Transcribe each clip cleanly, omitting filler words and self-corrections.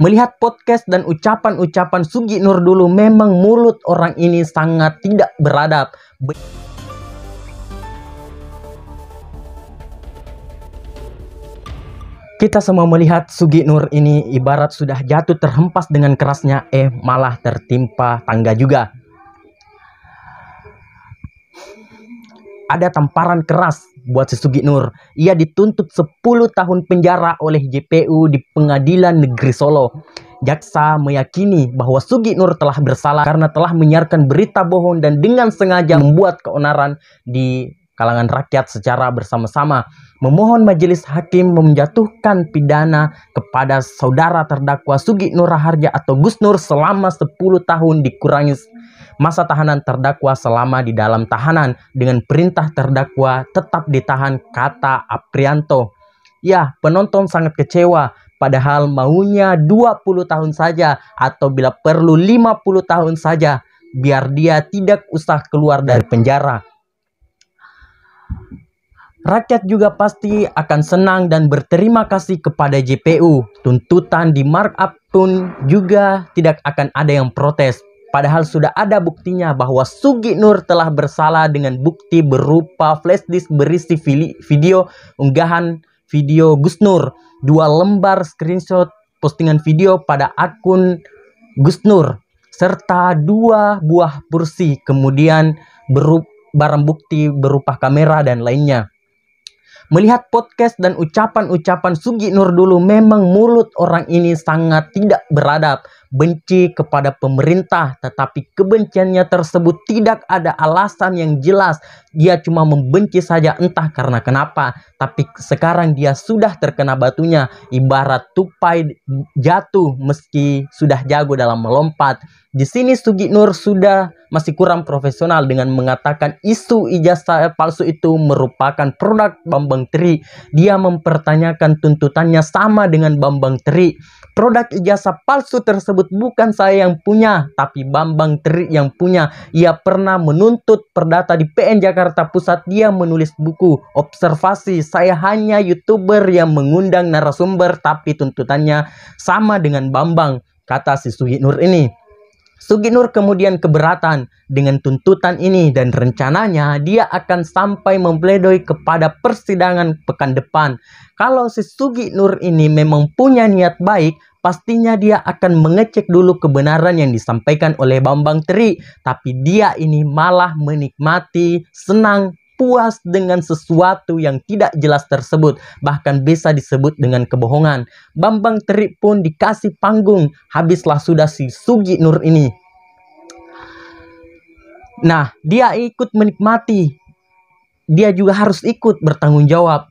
Melihat podcast dan ucapan-ucapan Sugi Nur dulu, memang mulut orang ini sangat tidak beradab. Kita semua melihat Sugi Nur ini ibarat sudah jatuh terhempas dengan kerasnya, malah tertimpa tangga juga. Ada tamparan keras buat si Sugi Nur. Ia dituntut 10 tahun penjara oleh JPU di Pengadilan Negeri Solo. Jaksa meyakini bahwa Sugi Nur telah bersalah karena telah menyiarkan berita bohong dan dengan sengaja membuat keonaran di kalangan rakyat secara bersama-sama. Memohon majelis hakim menjatuhkan pidana kepada saudara terdakwa Sugi Nur Raharja atau Gus Nur selama 10 tahun dikurangi masa tahanan terdakwa selama di dalam tahanan dengan perintah terdakwa tetap ditahan, kata Aprianto. Ya, penonton sangat kecewa, padahal maunya 20 tahun saja atau bila perlu 50 tahun saja biar dia tidak usah keluar dari penjara. Rakyat juga pasti akan senang dan berterima kasih kepada JPU. Tuntutan di markup pun juga tidak akan ada yang protes. Padahal sudah ada buktinya bahwa Sugi Nur telah bersalah dengan bukti berupa flash disk berisi video unggahan video Gus Nur, 2 lembar screenshot postingan video pada akun Gus Nur, serta 2 buah kursi, kemudian barang bukti berupa kamera dan lainnya. Melihat podcast dan ucapan-ucapan Sugi Nur dulu, memang mulut orang ini sangat tidak beradab, benci kepada pemerintah, tetapi kebenciannya tersebut tidak ada alasan yang jelas. Dia cuma membenci saja, entah karena kenapa. Tapi sekarang dia sudah terkena batunya, ibarat tupai jatuh meski sudah jago dalam melompat. Di sini Sugi Nur sudah masih kurang profesional dengan mengatakan isu ijazah palsu itu merupakan produk Bambang Tri. Dia mempertanyakan tuntutannya sama dengan Bambang Tri. Produk ijazah palsu tersebut bukan saya yang punya, tapi Bambang Tri yang punya. Ia pernah menuntut perdata di PN Jakarta Pusat. Dia menulis buku observasi. Saya hanya YouTuber yang mengundang narasumber, tapi tuntutannya sama dengan Bambang, kata si Sugi Nur ini. Sugi Nur kemudian keberatan dengan tuntutan ini dan rencananya dia akan sampai mempledoi kepada persidangan pekan depan. Kalau si Sugi Nur ini memang punya niat baik, pastinya dia akan mengecek dulu kebenaran yang disampaikan oleh Bambang Tri. Tapi dia ini malah menikmati, senang, puas dengan sesuatu yang tidak jelas tersebut, bahkan bisa disebut dengan kebohongan. Bambang Tri pun dikasih panggung, habislah sudah si Sugi Nur ini. Nah, dia ikut menikmati, dia juga harus ikut bertanggung jawab.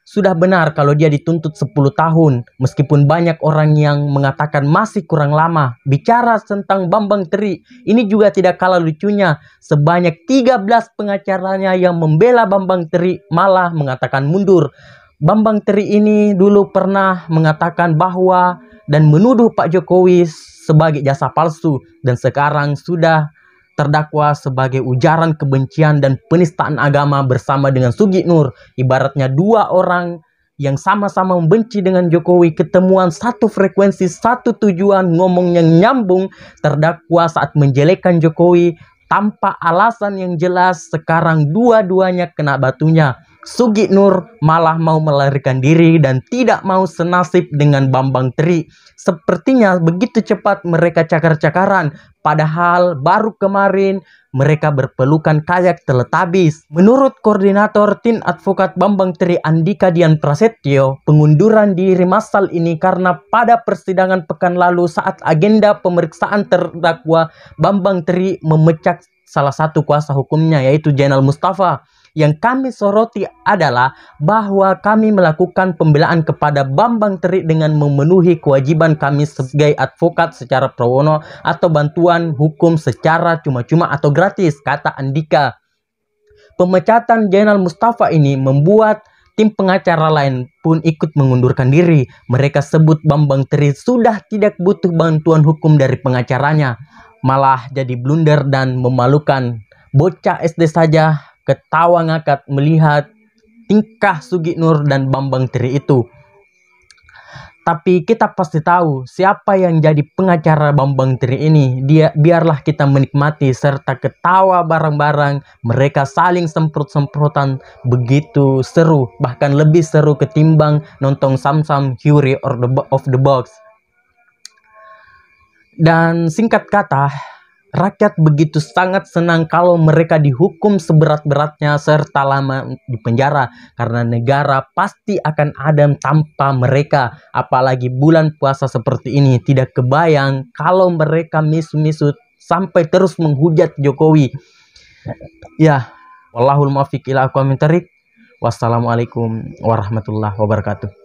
Sudah benar kalau dia dituntut 10 tahun, meskipun banyak orang yang mengatakan masih kurang lama. Bicara tentang Bambang Tri, ini juga tidak kalah lucunya. Sebanyak 13 pengacaranya yang membela Bambang Tri malah mengatakan mundur. Bambang Tri ini dulu pernah mengatakan bahwa dan menuduh Pak Jokowi sebagai jasa palsu, dan sekarang sudah terdakwa sebagai ujaran kebencian dan penistaan agama bersama dengan Sugi Nur. Ibaratnya 2 orang yang sama-sama membenci dengan Jokowi, ketemuan satu frekuensi, satu tujuan, ngomong yang nyambung. Terdakwa saat menjelekkan Jokowi tanpa alasan yang jelas, sekarang dua-duanya kena batunya. Sugi Nur malah mau melarikan diri dan tidak mau senasib dengan Bambang Tri. Sepertinya begitu cepat mereka cakar-cakaran, padahal baru kemarin mereka berpelukan kayak Teletubbies. Menurut koordinator tim advokat Bambang Tri, Andika Dian Prasetyo, pengunduran diri massal ini karena pada persidangan pekan lalu saat agenda pemeriksaan terdakwa, Bambang Tri memecat salah satu kuasa hukumnya, yaitu Zainal Mustafa. Yang kami soroti adalah bahwa kami melakukan pembelaan kepada Bambang Tri dengan memenuhi kewajiban kami sebagai advokat secara pro bono atau bantuan hukum secara cuma-cuma atau gratis, kata Andika. Pemecatan Zainal Mustafa ini membuat tim pengacara lain pun ikut mengundurkan diri. Mereka sebut Bambang Tri sudah tidak butuh bantuan hukum dari pengacaranya. Malah jadi blunder dan memalukan. Bocah SD saja ketawa ngakak melihat tingkah Sugi Nur dan Bambang Tri itu. Tapi kita pasti tahu siapa yang jadi pengacara Bambang Tri ini. Biarlah kita menikmati serta ketawa bareng-bareng. Mereka saling semprot-semprotan, begitu seru. Bahkan lebih seru ketimbang nonton Samsung Fury of the Box. Dan singkat kata, rakyat begitu sangat senang kalau mereka dihukum seberat-beratnya serta lama di penjara. Karena negara pasti akan adem tanpa mereka. Apalagi bulan puasa seperti ini. Tidak kebayang kalau mereka misu-misu sampai terus menghujat Jokowi. Ya, wallahul muwaffiq ila aqwamit thoriq. Wassalamualaikum warahmatullahi wabarakatuh.